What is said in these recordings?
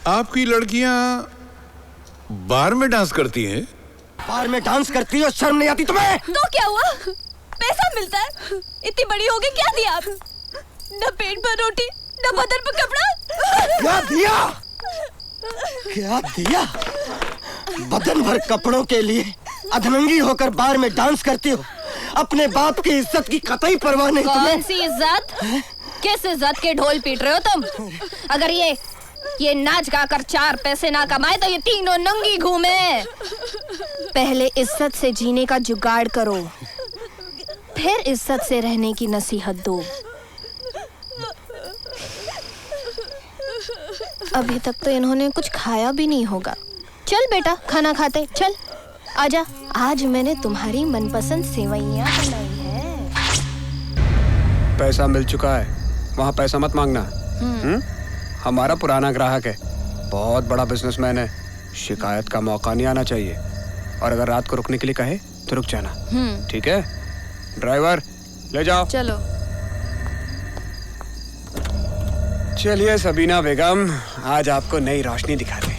आपकी लड़कियां बार में डांस करती हैं? बार में डांस करती हो, शर्म नहीं आती तुम्हें? तो क्या हुआ? पैसा मिलता है, इतनी बड़ी हो गई, क्या दिया आप? न पेट पर रोटी, न बदन पर कपड़ा। क्या दिया? क्या दिया? बदन भर कपड़ों के लिए अधनंगी होकर बार में डांस करती हो। अपने बाप की इज्जत की कतई परवाह नहीं तुम्हें। कौन सी इज्जत? किस इज्जत के ढोल पीट रहे हो तुम? अगर ये नाच गाकर 4 पैसे ना कमाए तो ये तीनों नंगी घूमे। पहले इज्जत से जीने का जुगाड़ करो, फिर इज्जत से रहने की नसीहत दो। अभी तक तो इन्होंने कुछ खाया भी नहीं होगा। चल बेटा, खाना खाते, चल आजा। आज मैंने तुम्हारी मनपसंद सेवइयां बनाई है। पैसा मिल चुका है, वहाँ पैसा मत मांगना। हमारा पुराना ग्राहक है, बहुत बड़ा बिजनेसमैन है, शिकायत का मौका नहीं आना चाहिए। और अगर रात को रुकने के लिए कहे तो रुक जाना, ठीक है? ड्राइवर ले जाओ। चलो। चलिए सबीना बेगम, आज आपको नई रोशनी दिखाते हैं।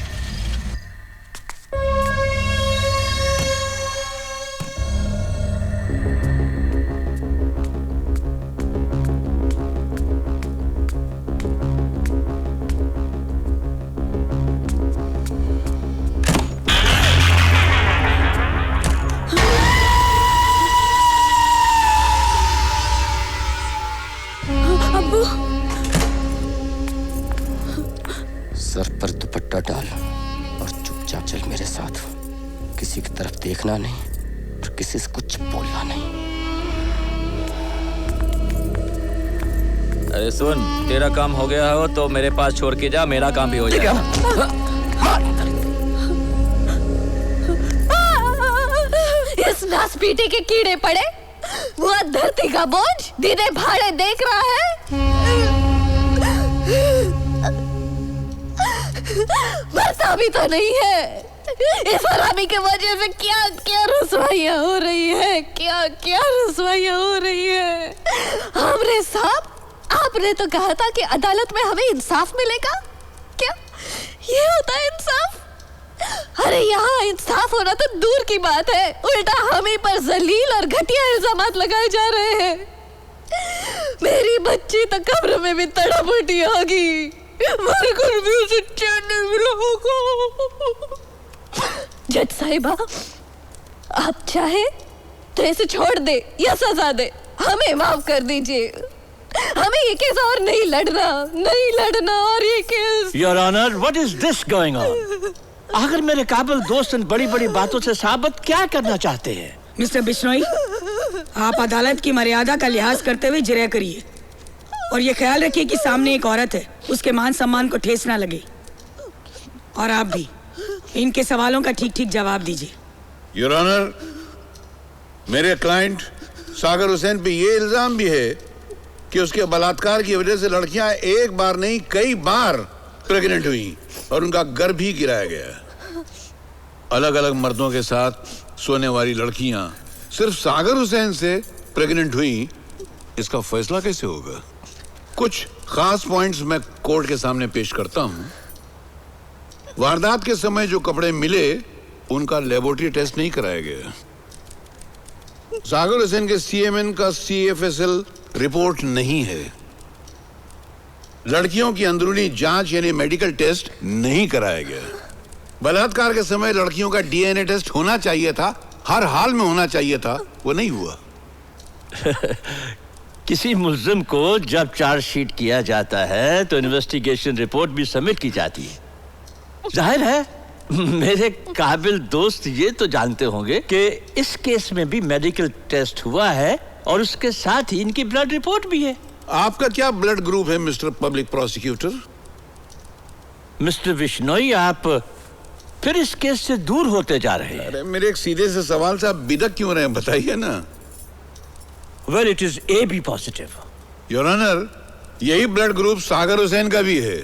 सर पर दुपट्टा डाल और चुपचाप चल मेरे साथ। किसी की तरफ देखना नहीं और किसी से कुछ बोलना नहीं। अरे सुन, तेरा काम हो गया हो तो मेरे पास छोड़ के जा, मेरा काम भी हो जाएगा। इस नासपीटे के कीड़े पड़े, वो धरती का बोझ दीदे भाड़े देख रहा है। मरता भी तो नहीं है। इस हरामी के वजह से क्या क्या रसवाइयाँ हो रही है, क्या क्या रसवाइयाँ हो रही है। हमरे साहब, आपने तो कहा था कि अदालत में हमें इंसाफ मिलेगा। क्या ये होता है इंसाफ? अरे यहाँ इंसाफ होना तो दूर की बात है, उल्टा हम ही पर जलील और घटिया इल्जामात लगाए जा रहे हैं। मेरी बच्ची तो कब्र में भी तड़प उठी होगी, मेरे घर भी उसे चैन नहीं मिला होगा। जज साहिबा, आप चाहे तो इसे छोड़ दे या सजा दे, हमें माफ कर दीजिए। हमें ये केस और नहीं लड़ना और ये case. Your Honor, what is this going on? आखिर मेरे काबिल दोस्त इन बड़ी बड़ी बातों से साबित क्या करना चाहते हैं? मिस्टर बिश्नोई, आप अदालत की मर्यादा का लिहाज करते हुए जिरह करिए और ये ख्याल रखिए कि सामने एक औरत है, उसके मान सम्मान को ठेस ना लगे। और आप भी इनके सवालों का ठीक ठीक जवाब दीजिए। योर ऑनर, मेरे क्लाइंट सागर हुसैन पे ये इल्जाम भी है कि उसके बलात्कार की वजह से लड़कियां एक बार नहीं कई बार प्रेग्नेंट हुई और उनका गर्भ भी गिराया गया। अलग अलग मर्दों के साथ सोने वाली लड़कियां सिर्फ सागर हुसैन से प्रेग्नेंट हुई, इसका फैसला कैसे होगा? कुछ खास पॉइंट्स मैं कोर्ट के सामने पेश करता हूं। वारदात के समय जो कपड़े मिले उनका लेबोरेटरी टेस्ट नहीं कराया गया। सागर हुसैन के सीएमएन का CFSL रिपोर्ट नहीं है। लड़कियों की अंदरूनी जांच यानी मेडिकल टेस्ट नहीं कराया गया। बलात्कार के समय लड़कियों का DNA टेस्ट होना चाहिए था, हर हाल में होना चाहिए था, वो नहीं हुआ। किसी मुल्जिम को जब चार्जशीट किया जाता है तो इन्वेस्टिगेशन रिपोर्ट भी सबमिट की जाती है। जाहिर है मेरे काबिल दोस्त ये तो जानते होंगे कि इस केस में भी मेडिकल टेस्ट हुआ है और उसके साथ ही इनकी ब्लड रिपोर्ट भी है। आपका क्या ब्लड ग्रुप है mister public prosecutor? Mister Bishnoi, आप फिर इस केस से दूर होते जा रहे हैं। अरे मेरे एक सीधे से सवाल से आप बिदक क्यों रहे हैं, बताइए ना। Well, it is AB positive. Your honour, यही ब्लड ग्रुप सागर हुसैन का भी है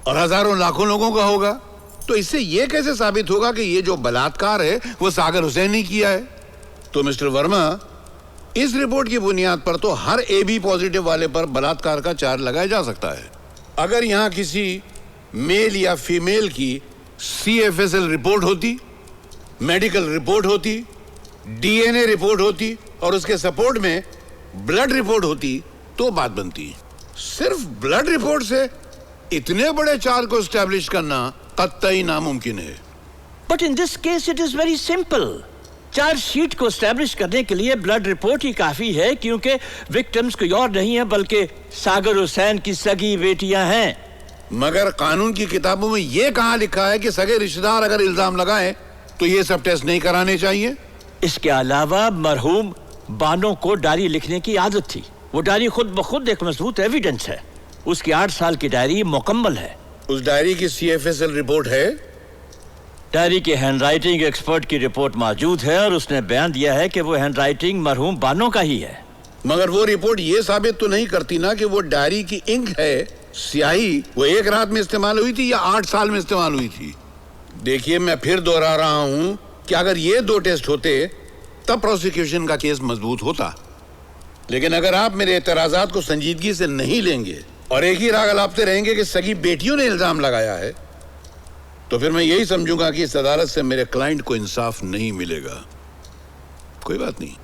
और हजारों लाखों लोगों का होगा। तो इससे यह कैसे साबित होगा कि ये जो बलात्कार है वो सागर हुसैन ने किया है? तो मिस्टर वर्मा, इस रिपोर्ट की बुनियाद पर तो हर AB पॉजिटिव वाले पर बलात्कार का चार्ज लगाया जा सकता है। अगर यहां किसी मेल या फीमेल की CFSL रिपोर्ट होती, मेडिकल रिपोर्ट होती, DNA रिपोर्ट होती और उसके सपोर्ट में ब्लड रिपोर्ट होती तो बात बनती। सिर्फ ब्लड रिपोर्ट से इतने बड़े चार्ज को एस्टैब्लिश करना कतई नामुमकिन है। But in this case it is very simple. Chargesheet को एस्टैब्लिश करने के लिए ब्लड रिपोर्ट ही काफी है, क्योंकि विक्टिम्स कोई और नहीं है बल्कि सागर हुसैन की सगी बेटियां हैं। मगर कानून की किताबों में यह कहां लिखा है कि सगे रिश्तेदार अगर इल्जाम लगाएं तो ये सब टेस्ट नहीं कराने चाहिए? इसके अलावा मरहूम बानो को डायरी लिखने की आदत थी। वो डायरी खुद ब खुद एक मजबूत एविडेंस है। उसकी 8 साल की डायरी मुकम्मल है। उस डायरी की CFSL रिपोर्ट है? डायरी के हैंडराइटिंग एक्सपर्ट की रिपोर्ट मौजूद है और उसने बयान दिया है कि वो हैंडराइटिंग मरहूम बानो का ही है। मगर वो रिपोर्ट ये साबित तो नहीं करती ना कि वो डायरी की इंक है, स्याही, वो एक रात में इस्तेमाल हुई थी या 8 साल में इस्तेमाल हुई थी। देखिए, मैं फिर दोहरा रहा हूं कि अगर ये 2 टेस्ट होते तब प्रोसिक्यूशन का केस मजबूत होता। लेकिन अगर आप मेरे एतराजात को संजीदगी से नहीं लेंगे और एक ही राग अलापते रहेंगे कि सगी बेटियों ने इल्जाम लगाया है, तो फिर मैं यही समझूंगा कि इस अदालत से मेरे क्लाइंट को इंसाफ नहीं मिलेगा। कोई बात नहीं,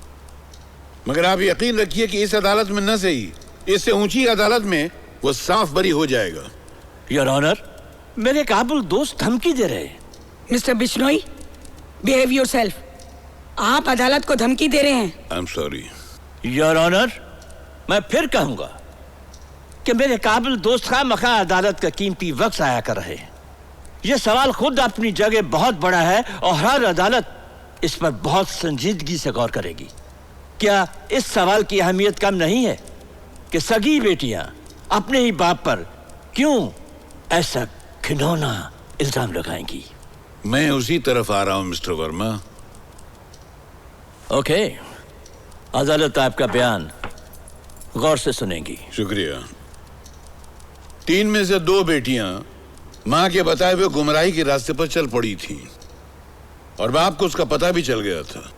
मगर आप यकीन रखिए कि इस अदालत में न सही, इससे ऊंची अदालत में वो साफ बरी हो जाएगा। योर ऑनर, मेरे काबुल दोस्त धमकी दे रहे हैं। Mister Bishnoi, behave yourself. आप अदालत को धमकी दे रहे हैं। I am sorry. Your honour, मैं फिर कहूंगा कि मेरे काबिल दोस्त खामखा अदालत का कीमती वक्त जाया कर रहे हैं। यह सवाल खुद अपनी जगह बहुत बड़ा है और हर अदालत इस पर बहुत संजीदगी से गौर करेगी। क्या इस सवाल की अहमियत कम नहीं है कि सगी बेटियां अपने ही बाप पर क्यों ऐसा घिनौना इल्जाम लगाएंगी? मैं उसी तरफ आ रहा हूं मिस्टर वर्मा। ओके, अदालत आपका बयान गौर से सुनेंगी। शुक्रिया। 3 में से 2 बेटियां मां के बताए हुए गुमराही के रास्ते पर चल पड़ी थी और बाप को उसका पता भी चल गया था।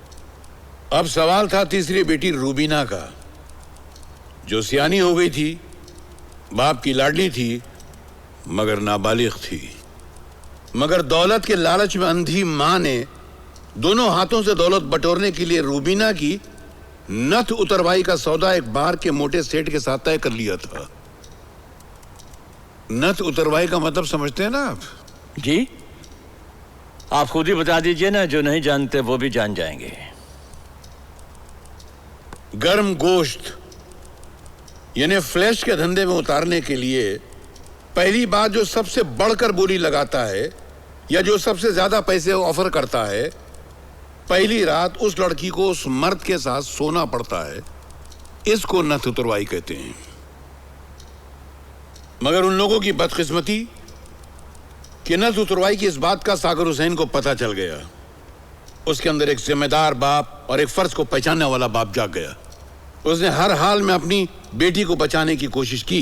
अब सवाल था तीसरी बेटी रूबीना का, जो सियानी हो गई थी, बाप की लाडली थी, मगर नाबालिग थी। मगर दौलत के लालच में अंधी मां ने दोनों हाथों से दौलत बटोरने के लिए रूबीना की नथ उतरवाई का सौदा एक बार के मोटे सेठ के साथ तय कर लिया था। नथ उतरवाई का मतलब समझते हैं ना आप? जी, आप खुद ही बता दीजिए ना, जो नहीं जानते वो भी जान जाएंगे। गर्म गोश्त यानी फ्लैश के धंधे में उतारने के लिए पहली बात जो सबसे बढ़कर बोली लगाता है या जो सबसे ज्यादा पैसे ऑफर करता है, पहली रात उस लड़की को उस मर्द के साथ सोना पड़ता है। इसको नथ उतरवाई कहते हैं। मगर उन लोगों की बदकिस्मती कि नथ उतरवाई की इस बात का सागर हुसैन को पता चल गया। उसके अंदर एक जिम्मेदार बाप और एक फर्ज को पहचानने वाला बाप जाग गया। उसने हर हाल में अपनी बेटी को बचाने की कोशिश की।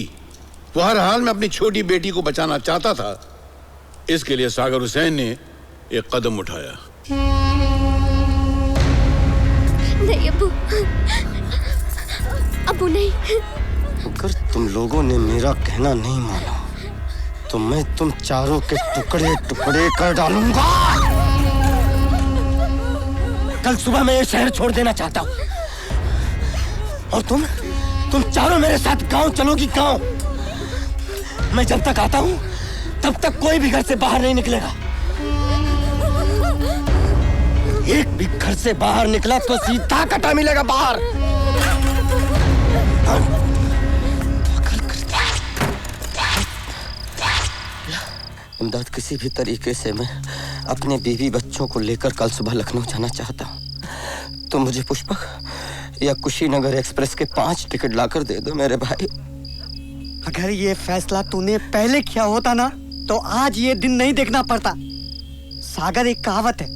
वो हर हाल में अपनी छोटी बेटी को बचाना चाहता था। इसके लिए सागर हुसैन ने एक कदम उठाया। नहीं अब्बू, अब्बू नहीं। अगर तुम लोगों ने मेरा कहना नहीं माना तो मैं तुम चारों के टुकड़े टुकड़े कर डालूंगा। कल सुबह मैं ये शहर छोड़ देना चाहता हूँ और तुम चारों मेरे साथ गांव चलोगी। गांव मैं जब तक आता हूँ तब तक कोई भी घर से बाहर नहीं निकलेगा। एक भी घर से बाहर निकला तो सीधा कटा मिलेगा बाहर। इमदाद, किसी भी तरीके से मैं अपने बीवी बच्चों को लेकर कल सुबह लखनऊ जाना चाहता हूँ। तो मुझे पुष्पक या कुशीनगर एक्सप्रेस के 5 टिकट लाकर दे दो मेरे भाई। अगर ये फैसला तूने पहले किया होता ना तो आज ये दिन नहीं देखना पड़ता। सागर, एक कहावत है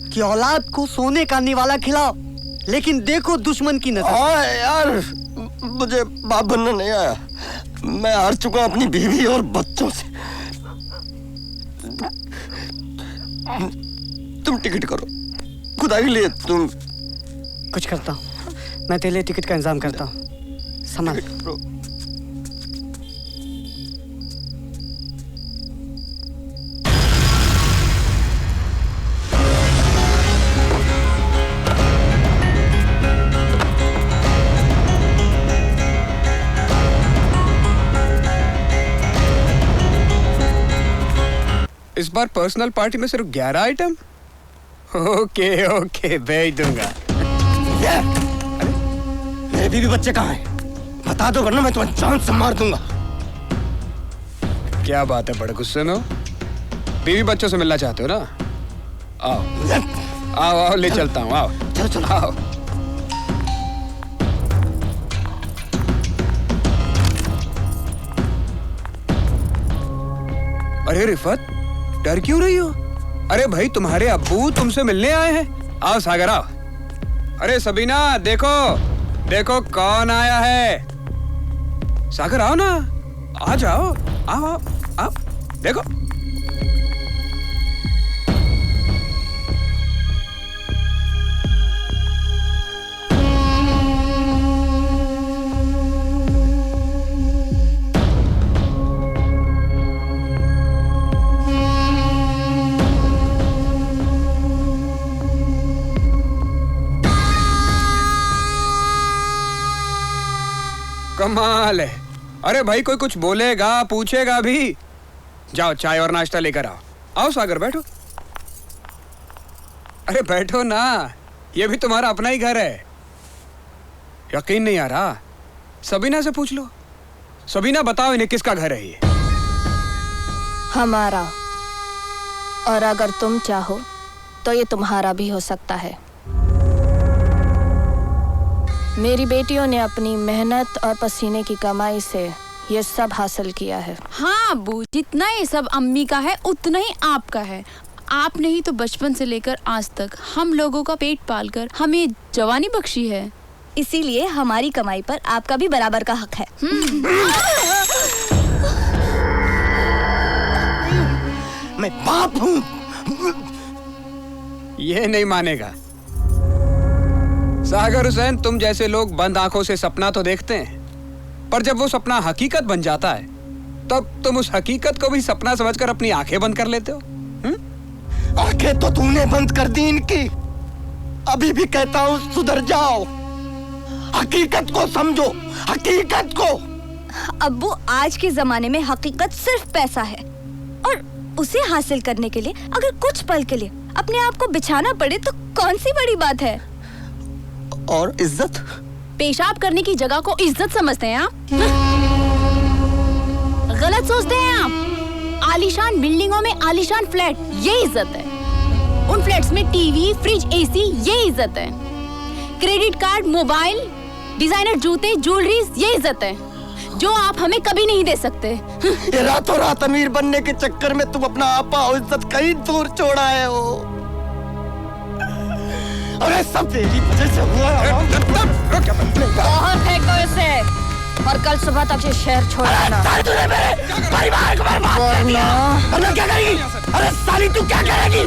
कि औलाद को सोने का निवाला खिलाओ लेकिन देखो दुश्मन की नजर। यार, मुझे बाप बनना नहीं आया। मैं हार चुका अपनी बीवी और बच्चों से। तुम टिकट करो, खुदा के लिए। तुम कुछ करता हूँ, मैं तेरे लिए टिकट का इंतजाम करता हूँ। संभाल। इस बार पर्सनल पार्टी में सिर्फ 11 आइटम। ओके ओके, भेज दूंगा। मेरे बीवी बच्चे कहाँ हैं? बता दो वरना मैं तुम्हें जान से मार दूंगा। क्या बात है, बड़े गुस्से में हो? बीवी बच्चों से मिलना चाहते हो ना? आओ आओ आओ, ले चलता हूँ। आओ चलो चलो आओ। अरे रिफत, डर क्यों रही हो? अरे भाई, तुम्हारे अब्बू तुमसे मिलने आए हैं। आओ सागर आओ। अरे सबीना, देखो देखो कौन आया है। सागर आओ ना, आ जाओ। आओ आओ आओ, देखो। कमाल है। अरे भाई, कोई कुछ बोलेगा पूछेगा भी? जाओ चाय और नाश्ता लेकर आओ। आओ सागर, बैठो। अरे बैठो ना, ये भी तुम्हारा अपना ही घर है। यकीन नहीं आ रहा? सबीना से पूछ लो। सबीना, बताओ इन्हें किसका घर है ये? हमारा। और अगर तुम चाहो तो ये तुम्हारा भी हो सकता है। मेरी बेटियों ने अपनी मेहनत और पसीने की कमाई से ये सब हासिल किया है। हाँ अब्बू, जितना ये सब अम्मी का है उतना ही आपका है। आपने ही तो बचपन से लेकर आज तक हम लोगों का पेट पालकर हमें जवानी बख्शी है। इसीलिए हमारी कमाई पर आपका भी बराबर का हक है। मैं बाप हूँ। ये नहीं मानेगा। सागर हुसैन, तुम जैसे लोग बंद आंखों से सपना तो देखते हैं, पर जब वो सपना हकीकत बन जाता है तब तुम उस हकीकत को भी सपना समझकर अपनी आंखें बंद कर लेते हो। आंखें तो तूने बंद कर दी इनकी। अभी भी कहता हूँ सुधर जाओ, हकीकत को समझो, हकीकत को। अब्बू, आज के जमाने में हकीकत सिर्फ पैसा है, और उसे हासिल करने के लिए अगर कुछ पल के लिए अपने आप को बिछाना पड़े तो कौन सी बड़ी बात है। और इज्जत? पेशाब करने की जगह को इज्जत समझते हैं आप? गलत सोचते हैं आप। आलीशान बिल्डिंगों में आलीशान फ्लैट, ये इज्जत है। उन फ्लैट्स में टीवी, फ्रिज, एसी, ये इज्जत है। क्रेडिट कार्ड, मोबाइल, डिजाइनर जूते, ज्वेलरीज, ये इज्जत है जो आप हमें कभी नहीं दे सकते। ये रातों रात अमीर बनने के चक्कर में तुम अपना आपा और इज्जत कहीं दूर छोड़ा है हो। अरे सब तेरी वजह से हुआ है। बाहर फेंको इसे और कल सुबह तक ये शहर छोड़ देना। तूने मेरे परिवार को बर्बाद कर दिया। अरे क्या करेगी? अरे साली तू क्या करेगी?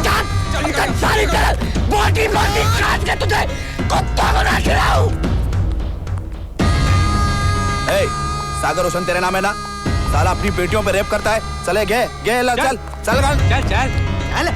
क्या साली तेरा बॉडी काट के तुझे कुत्तों को ना खिलाऊं। सागर हुसैन तेरे नाम है ना? साला अपनी बेटियों पे रेप करता है। चले गए चल चल चल चल चल चल